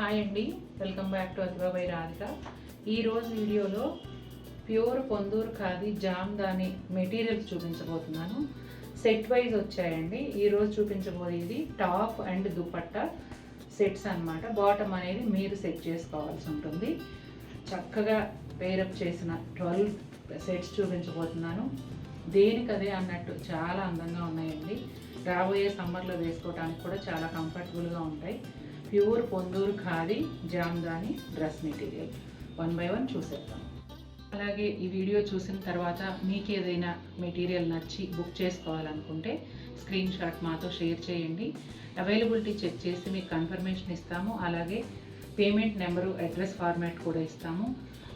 Hi అండి, welcome back to Athiva by Radhika. ఈరోజు వీడియోలో ప్యూర్ పొందూరు ఖాదీ జామ్దాని మెటీరియల్స్ చూపించబోతున్నాను. సెట్ వైజ్ వచ్చాయండి. ఈరోజు చూపించబోయేది టాప్ అండ్ దుపట్టా సెట్స్ అన్నమాట. బాటమ్ అనేది మీరు సెట్ చేసుకోవాల్సి ఉంటుంది. చక్కగా పేరప్ చేసిన 12 సెట్స్ చూపించబోతున్నాను. దేనికదే అన్నట్టు చాలా అందంగా ఉన్నాయండి. రాబోయే సమ్మర్లో వేసుకోవడానికి కూడా చాలా కంఫర్టబుల్గా ఉంటాయి. Pure Ponduru khadi Jamdani dress material 1 by 1 చూసేద్దాం. అలాగే ఈ వీడియో చూసిన తర్వాత మీకు ఏదైనా మెటీరియల్ నచ్చి బుక్ చేసుకోవాలనుకుంటే స్క్రీన్ షాట్ మాతో షేర్ చేయండి. అవైలబిలిటీ చెక్ చేసి మీకు కన్ఫర్మేషన్ ఇస్తాము. అలాగే పేమెంట్ నెంబరు, అడ్రస్ ఫార్మాట్ కూడా ఇస్తాము.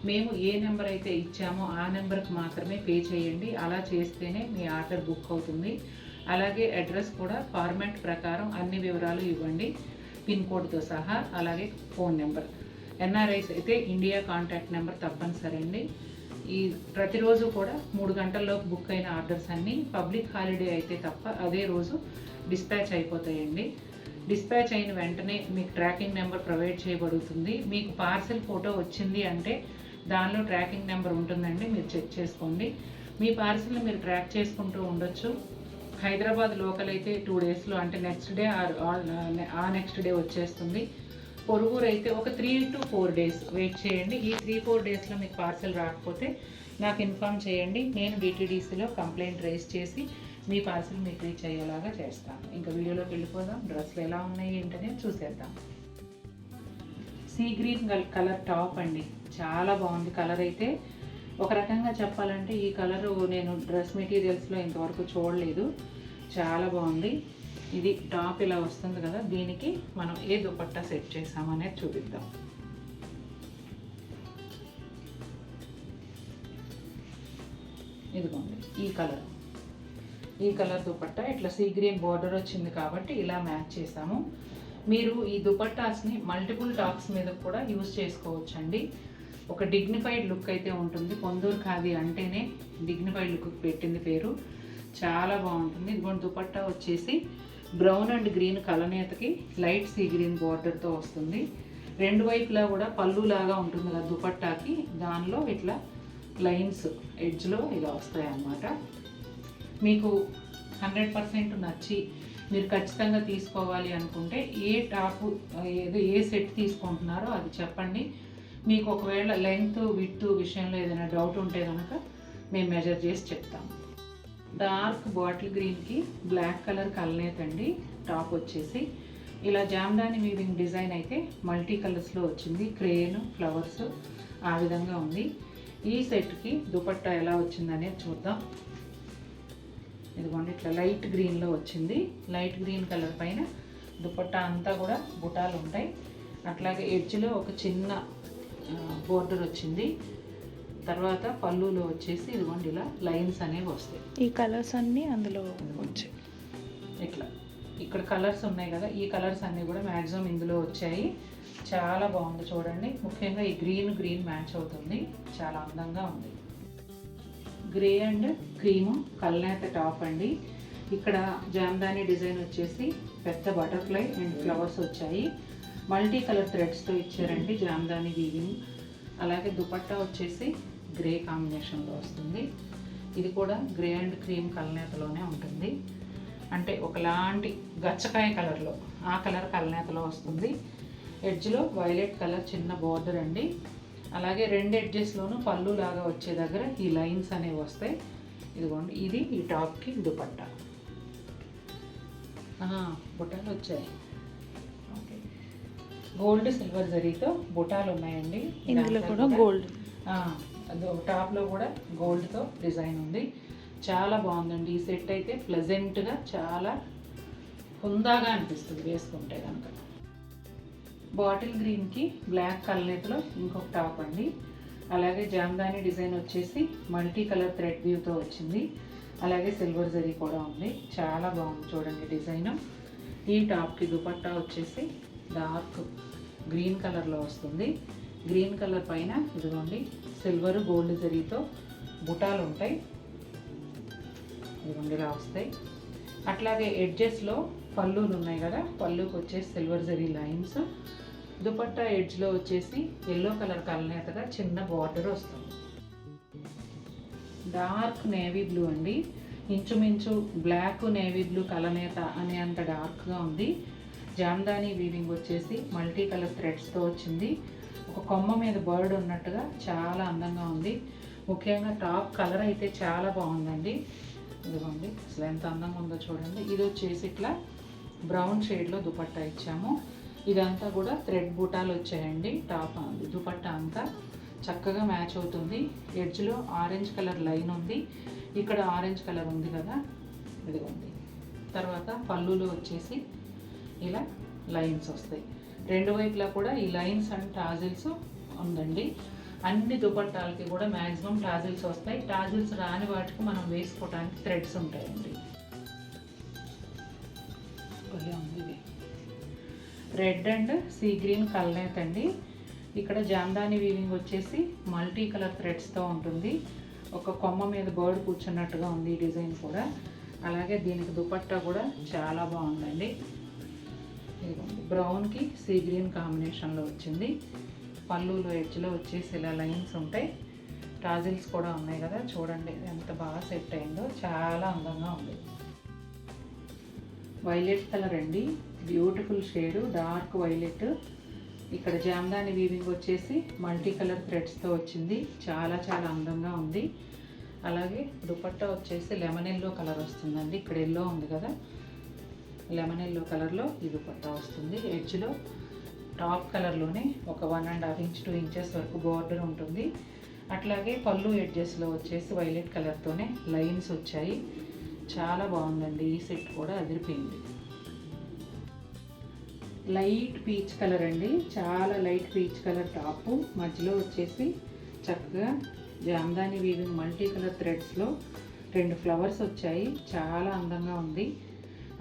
మేము ఏ నెంబర్ అయితే ఇచ్చామో ఆ నెంబర్కి మాత్రమే పే చేయండి. అలా చేస్తేనే మీ ఆర్డర్ బుక్ అవుతుంది. అలాగే అడ్రస్ కూడా ఫార్మాట్ ప్రకారం అన్ని వివరాలు ఇవ్వండి, పిన్ కోడ్తో సహా. అలాగే ఫోన్ నెంబర్, ఎన్ఆర్ఐస్ అయితే ఇండియా కాంటాక్ట్ నెంబర్ తప్పనిసరి అండి. ఈ ప్రతిరోజు కూడా 3 గంటల్లోపు బుక్ అయిన ఆర్డర్స్ అన్నీ పబ్లిక్ హాలిడే అయితే తప్ప అదే రోజు డిస్పాచ్ అయిపోతాయండి. డిస్పాచ్ అయిన వెంటనే మీకు ట్రాకింగ్ నెంబర్ ప్రొవైడ్ చేయబడుతుంది. మీకు పార్సెల్ ఫోటో వచ్చింది అంటే దానిలో ట్రాకింగ్ నెంబర్ ఉంటుందండి, మీరు చెక్ చేసుకోండి. మీ పార్సెల్ని మీరు ట్రాక్ చేసుకుంటూ ఉండొచ్చు. హైదరాబాద్ లోకల్ అయితే 2 daysలో, అంటే నెక్స్ట్ డే ఆ నెక్స్ట్ డే వచ్చేస్తుంది. పొరుగురు అయితే ఒక 3 to 4 days వెయిట్ చేయండి. ఈ 3-4 daysలో మీకు పార్సెల్ రాకపోతే నాకు ఇన్ఫామ్ చేయండి. నేను డిటీడీసీలో కంప్లైంట్ రైజ్ చేసి మీ పార్సెల్ మీకు రీచ్ అయ్యేలాగా చేస్తాను. ఇంకా వీడియోలోకి వెళ్ళిపోదాం. డ్రెస్లు ఎలా ఉన్నాయి ఏంటనే చూసేద్దాం. సీ గ్రీన్ కలర్ టాప్ అండి, చాలా బాగుంది. కలర్ అయితే ఒక రకంగా చెప్పాలంటే ఈ కలరు నేను డ్రెస్ మెటీరియల్స్లో ఇంతవరకు చూడలేదు. చాలా బాగుంది. ఇది టాప్ ఇలా వస్తుంది కదా, దీనికి మనం ఏ దుపట్టా సెట్ చేసామనేది చూపిద్దాం. ఇదిగోండి ఈ కలర్ దుపట్టా ఇట్లా సీ గ్రీన్ బార్డర్ వచ్చింది కాబట్టి ఇలా మ్యాచ్ చేసాము. మీరు ఈ దుపట్టాస్ని మల్టిపుల్ టాప్స్ మీద కూడా యూజ్ చేసుకోవచ్చండి. ఒక డిగ్నిఫైడ్ లుక్ అయితే ఉంటుంది. పొందూరు ఖాదీ అంటేనే డిగ్నిఫైడ్ లుక్ పెట్టింది పేరు. చాలా బాగుంటుంది. ఇదిగోండి దుపట్టా వచ్చేసి బ్రౌన్ అండ్ గ్రీన్ కలనేతకి లైట్ సీ గ్రీన్ బార్డర్తో వస్తుంది. 2 వైపులా కూడా పళ్ళు లాగా ఉంటుంది కదా దుపట్టాకి, దానిలో ఇట్లా లైన్స్ ఎడ్జ్లో ఇలా వస్తాయి అన్నమాట. మీకు 100% నచ్చి మీరు ఖచ్చితంగా తీసుకోవాలి అనుకుంటే ఏ సెట్ తీసుకుంటున్నారో అది చెప్పండి. మీకు ఒకవేళ లెంగ్త్ విడ్త్ విషయంలో ఏదైనా డౌట్ ఉంటే కనుక మేము మెజర్ చేసి చెప్తాము. డార్క్ బాటిల్ గ్రీన్కి బ్లాక్ కలర్ కలనేత అండి. టాప్ వచ్చేసి ఇలా జామ్దాని వీవింగ్ డిజైన్ అయితే మల్టీ కలర్స్లో వచ్చింది. క్రేన్, ఫ్లవర్స్ ఆ విధంగా ఉంది. ఈ సెట్కి దుపట్టా ఎలా వచ్చిందనేది చూద్దాం. ఇదిగోండి ఇట్లా లైట్ గ్రీన్లో వచ్చింది. లైట్ గ్రీన్ కలర్ పైన దుపట్టా అంతా కూడా బుటాలు ఉంటాయి. అట్లాగే ఎడ్జ్లో ఒక చిన్న బోర్డర్ వచ్చింది. తర్వాత పళ్ళులో వచ్చేసి ఇదిగోండి ఇలా లైన్స్ అనేవి వస్తాయి. ఈ కలర్స్ అన్నీ అందులో వచ్చాయి. ఇట్లా ఇక్కడ కలర్స్ ఉన్నాయి కదా, ఈ కలర్స్ అన్నీ కూడా మ్యాక్సిమం ఇందులో వచ్చాయి. చాలా బాగుంది చూడండి. ముఖ్యంగా ఈ గ్రీన్ మ్యాచ్ అవుతుంది. చాలా అందంగా ఉంది. గ్రే అండ్ క్రీము కల్నేత టాప్ అండి. ఇక్కడ జామ్దాని డిజైన్ వచ్చేసి పెద్ద బటర్ఫ్లై అండ్ ఫ్లవర్స్ వచ్చాయి. మల్టీ కలర్ థ్రెడ్స్తో ఇచ్చారండి జామ్దాని వీవింగ్. అలాగే దుపట్టా వచ్చేసి గ్రే కాంబినేషన్లో వస్తుంది. ఇది కూడా గ్రే అండ్ క్రీమ్ కలనేతలోనే ఉంటుంది. అంటే ఒకలాంటి గచ్చకాయ కలర్లో, ఆ కలర్ కలనేతలో వస్తుంది. ఎడ్జ్లో వైలెట్ కలర్ చిన్న బోర్డర్ అండి. అలాగే 2 ఎడ్జెస్లోనూ పళ్ళు లాగా వచ్చే దగ్గర ఈ లైన్స్ అనేవి వస్తాయి. ఇదిగోండి ఇది ఈ టాప్కి దుపట్టా. బుటాలు వచ్చాయి. ఓకే, గోల్డ్ సిల్వర్ జరీతో బుటాలు ఉన్నాయండి. ఇందులో కూడా గోల్డ్, టాప్లో కూడా గోల్డ్తో డిజైన్ ఉంది. చాలా బాగుందండి. ఈ సెట్ అయితే ప్లెజెంట్గా చాలా హుందాగా అనిపిస్తుంది వేసుకుంటే కనుక. బాటిల్ గ్రీన్కి బ్లాక్ కలనేతలో ఇంకొక టాప్ అండి. అలాగే జామ్దాని డిజైన్ వచ్చేసి మల్టీ కలర్ థ్రెడ్ వ్యూతో వచ్చింది. అలాగే సిల్వర్ జరీ కూడా ఉంది. చాలా బాగుంది చూడండి డిజైన్. ఈ టాప్కి దుపట్టా వచ్చేసి డార్క్ గ్రీన్ కలర్లో వస్తుంది. గ్రీన్ కలర్ పైన ఇదిగోండి సిల్వర్ గోల్డ్ జరీతో బుటాలు ఉంటాయి. ఇదిగోండి ఇలా వస్తాయి. అట్లాగే ఎడ్జెస్లో పళ్ళులు ఉన్నాయి కదా, పళ్ళుకి వచ్చేసి సిల్వర్ జరీ లైన్స్. దుపట్టా ఎడ్జ్లో వచ్చేసి ఎల్లో కలర్ కలనేతగా చిన్న బార్డర్ వస్తుంది. డార్క్ నేవీ బ్లూ అండి, ఇంచుమించు బ్లాక్ నేవీ బ్లూ కలనేత అనే అంత డార్క్గా ఉంది. జామ్దాని వీవింగ్ వచ్చేసి మల్టీ కలర్ థ్రెడ్స్తో వచ్చింది. ఒక కొమ్మ మీద బర్డ్ ఉన్నట్టుగా చాలా అందంగా ఉంది. ముఖ్యంగా టాప్ కలర్ అయితే చాలా బాగుందండి. ఇదిగోండి అసలు ఎంత అందంగా ఉందో చూడండి. ఇది వచ్చేసి ఇట్లా బ్రౌన్ షేడ్లో దుపట్టా ఇచ్చాము. ఇదంతా కూడా థ్రెడ్ బూటాలు వచ్చాయండి. టాప్ దుపట్టా అంతా చక్కగా మ్యాచ్ అవుతుంది. ఎడ్జ్లో ఆరెంజ్ కలర్ లైన్ ఉంది, ఇక్కడ ఆరెంజ్ కలర్ ఉంది కదా, ఇదిగోండి. తర్వాత పళ్ళులో వచ్చేసి ఇలా లైన్స్ వస్తాయి. రెండు వైపులా కూడా ఈ లైన్స్ అండ్ టాజిల్స్ ఉందండి. అన్ని దుపట్టాలకి కూడా మ్యాక్సిమం టాజిల్స్ వస్తాయి. టాజిల్స్ రాని వాటికి మనం వేసుకోవడానికి థ్రెడ్స్ ఉంటాయండి. ఉంది రెడ్ అండ్ సీ గ్రీన్ కలనేత అండి. ఇక్కడ జామ్దాని వీవింగ్ వచ్చేసి మల్టీ కలర్ థ్రెడ్స్తో ఉంటుంది. ఒక కొమ్మ మీద బర్డ్ కూర్చున్నట్టుగా ఉంది ఈ డిజైన్ కూడా. అలాగే దీనికి దుపట్టా కూడా చాలా బాగుందండి. ఇదిగోండి బ్రౌన్కి సీ గ్రీన్ కాంబినేషన్లో వచ్చింది. పళ్ళులో ఎడ్జ్లో వచ్చేసి ఇలా లైన్స్ ఉంటాయి. టాజిల్స్ కూడా ఉన్నాయి కదా, చూడండి ఎంత బాగా సెట్ అయిందో, చాలా అందంగా ఉంది. వైలెట్ కలర్ అండి, బ్యూటిఫుల్ షేడ్, డార్క్ వైలెట్. ఇక్కడ జామ్దాని వీవింగ్ వచ్చేసి మల్టీ కలర్ థ్రెడ్స్తో వచ్చింది. చాలా చాలా అందంగా ఉంది. అలాగే దుపట్టా వచ్చేసి లెమన్ ఎల్లో కలర్ వస్తుందండి. ఇక్కడ ఎల్లో ఉంది కదా, లెమన్ ఎల్లో కలర్లో ఈ దుపట్టా వస్తుంది. ఎడ్జ్లో టాప్ కలర్లోనే ఒక 1.5 ఇంచ్ 2 ఇంచెస్ వరకు బోర్డర్ ఉంటుంది. అట్లాగే పళ్ళు ఎడ్జెస్లో వచ్చేసి వైలెట్ కలర్తోనే లైన్స్ వచ్చాయి. చాలా బాగుందండి. ఈ సెట్ కూడా అదిరిపోయింది. లైట్ పీచ్ కలర్ అండి, చాలా లైట్ పీచ్ కలర్ టాపు. మధ్యలో వచ్చేసి చక్కగా జామ్దాని వీవింగ్ మల్టీ కలర్ థ్రెడ్స్లో 2 ఫ్లవర్స్ వచ్చాయి. చాలా అందంగా ఉంది.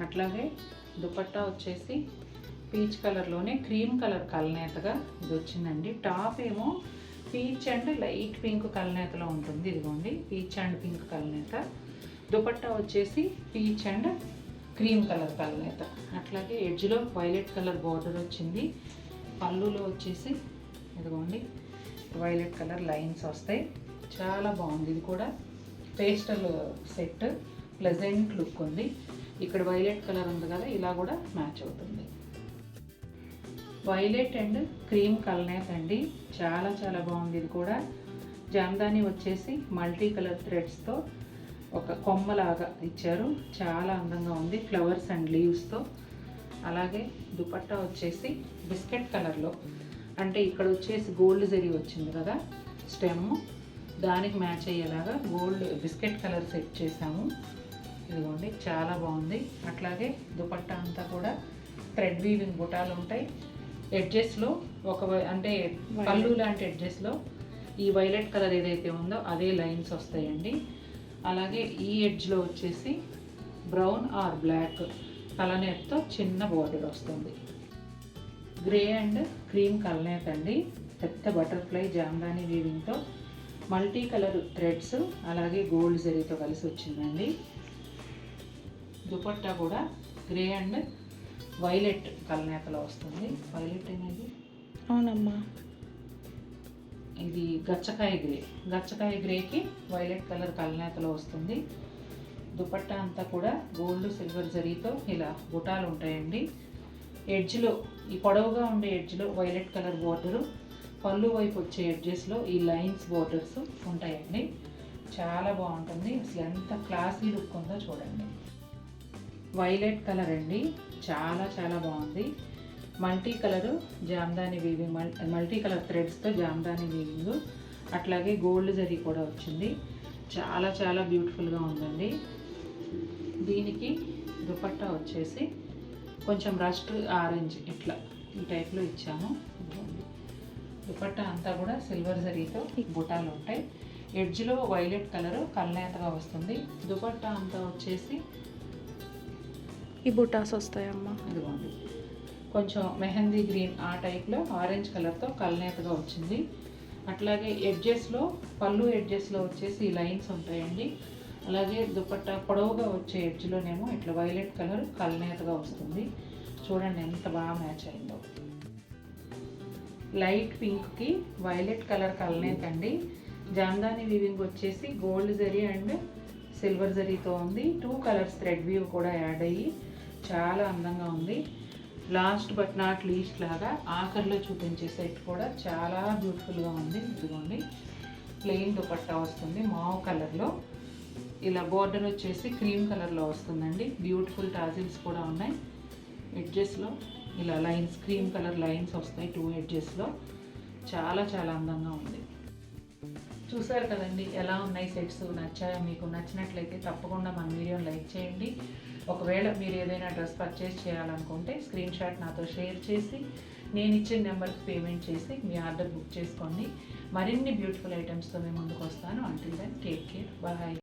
అట్లాగే దుపట్టా వచ్చేసి పీచ్ కలర్లోనే క్రీమ్ కలర్ కలనేతగా ఇది వచ్చిందండి. టాప్ ఏమో పీచ్ అండ్ లైట్ పింక్ కలనేతలో ఉంటుంది. ఇదిగోండి పీచ్ అండ్ పింక్ కలనేత. దుపట్టా వచ్చేసి పీచ్ అండ్ క్రీమ్ కలర్ కలనేత. అట్లాగే ఎడ్జ్లో వైలెట్ కలర్ బార్డర్ వచ్చింది. పళ్ళులో వచ్చేసి ఇదిగోండి వైలెట్ కలర్ లైన్స్ వస్తాయి. చాలా బాగుంది. ఇది కూడా పేస్టల్ సెట్, ప్లెజెంట్ లుక్ ఉంది. ఇక్కడ వైలెట్ కలర్ ఉంది కదా, ఇలా కూడా మ్యాచ్ అవుతుంది. వైలెట్ అండ్ క్రీమ్ కలనేత అండి, చాలా చాలా బాగుంది. ఇది కూడా జామ్దాని వచ్చేసి మల్టీ కలర్ థ్రెడ్స్తో ఒక కొమ్మలాగా ఇచ్చారు. చాలా అందంగా ఉంది, ఫ్లవర్స్ అండ్ లీవ్స్తో. అలాగే దుపట్టా వచ్చేసి బిస్కెట్ కలర్లో, అంటే ఇక్కడ వచ్చేసి గోల్డ్ జరీ వచ్చింది కదా స్టెమ్, దానికి మ్యాచ్ అయ్యేలాగా గోల్డ్ బిస్కెట్ కలర్ సెట్ చేసాము. ఇదిగోండి చాలా బాగుంది. అట్లాగే దుపట్టా అంతా కూడా థ్రెడ్ వీవింగ్ బుటాలు ఉంటాయి. ఎడ్జెస్లో అంటే పళ్ళు లాంటి ఎడ్జెస్లో ఈ వైలెట్ కలర్ ఏదైతే ఉందో అదే లైన్స్ వస్తాయండి. అలాగే ఈ ఎడ్జ్లో వచ్చేసి బ్రౌన్ ఆర్ బ్లాక్ కలనేతతో చిన్న బోర్డర్ వస్తుంది. గ్రే అండ్ క్రీమ్ కలనేత అండి, పెద్ద బటర్ఫ్లై జామ్దాని వీవింగ్తో మల్టీ కలర్ థ్రెడ్స్ అలాగే గోల్డ్ జరీతో కలిసి వచ్చిందండి. దుపట్టా కూడా గ్రే అండ్ వైలెట్ కలనేతలో వస్తుంది. వైలెట్ అనేది అవునమ్మా, ఇది గచ్చకాయ గ్రేకి వైలెట్ కలర్ కలనేతలో వస్తుంది. దుపట్టా అంతా కూడా గోల్డ్ సిల్వర్ జరీతో ఇలా బుటాలు ఉంటాయండి. ఎడ్జ్లో ఈ పొడవుగా ఉండే ఎడ్జ్లో వైలెట్ కలర్ బోర్డరు, పళ్ళు వైపు వచ్చే ఎడ్జెస్లో ఈ లైన్స్ బోర్డర్స్ ఉంటాయండి. చాలా బాగుంటుంది. అసలు ఎంత క్లాసీ లుక్ ఉందో చూడండి. వైలెట్ కలర్ అండి, చాలా చాలా బాగుంది. Multi colour jamdani weaving, multi colour థ్రెడ్స్తో జామ్దాని వీవింగ్, అట్లాగే గోల్డ్ జరీ కూడా వచ్చింది. చాలా చాలా బ్యూటిఫుల్గా ఉందండి. దీనికి దుపట్టా వచ్చేసి కొంచెం రస్ట్ ఆరెంజ్ ఇట్లా ఈ టైప్లో ఇచ్చాము. దుపట్టా అంతా కూడా సిల్వర్ జరీతో బుటాలు ఉంటాయి. ఎడ్జ్లో వైలెట్ కలరు కలనేతగా వస్తుంది. దుపట్టా అంతా వచ్చేసి ఈ బుటాస్ వస్తాయమ్మా. ఇదిగోండి కొంచెం మెహందీ గ్రీన్ ఆ టైప్లో ఆరెంజ్ కలర్తో కలనేతగా వచ్చింది. అట్లాగే ఎడ్జెస్లో పళ్ళు ఎడ్జెస్లో వచ్చేసి ఈ లైన్స్ ఉంటాయండి. అలాగే దుపట్టా పొడవుగా వచ్చే ఎడ్జ్లోనేమో ఇట్లా వైలెట్ కలర్ కలనేతగా వస్తుంది. చూడండి ఎంత బాగా మ్యాచ్ అయిందో. లైట్ పింక్కి వైలెట్ కలర్ కలనేత్ అండి. జామ్దాని వీవింగ్ వచ్చేసి గోల్డ్ జరీ అండ్ సిల్వర్ జరీతో ఉంది. 2 కలర్స్ థ్రెడ్ వీవ్ కూడా యాడ్ అయ్యి చాలా అందంగా ఉంది. లాస్ట్ బట్ నాట్ లీస్ట్ లాగా ఆఖరిలో చూపించే సెట్ కూడా చాలా బ్యూటిఫుల్గా ఉంది. ఇదిగోండి ప్లెయిన్ దుపట్టా వస్తుంది మావ్ కలర్లో. ఇలా బోర్డర్ వచ్చేసి క్రీమ్ కలర్లో వస్తుందండి. బ్యూటిఫుల్ టాజిల్స్ కూడా ఉన్నాయి. ఎడ్జెస్లో ఇలా లైన్స్, క్రీమ్ కలర్ లైన్స్ వస్తాయి 2 ఎడ్జెస్లో. చాలా చాలా అందంగా ఉంది. చూసారు కదండి ఎలా ఉన్నాయి సెట్స్. నచ్చాయా? మీకు నచ్చినట్లయితే తప్పకుండా మన వీడియోని లైక్ చేయండి. ఒకవేళ మీరు ఏదైనా డ్రెస్ పర్చేస్ చేయాలనుకుంటే స్క్రీన్ షాట్ నాతో షేర్ చేసి నేను ఇచ్చిన నెంబర్కి పేమెంట్ చేసి మీ ఆర్డర్ బుక్ చేసుకోండి. మరిన్ని బ్యూటిఫుల్ ఐటమ్స్తో మేము ముందుకు వస్తాను. Until then take care, bye.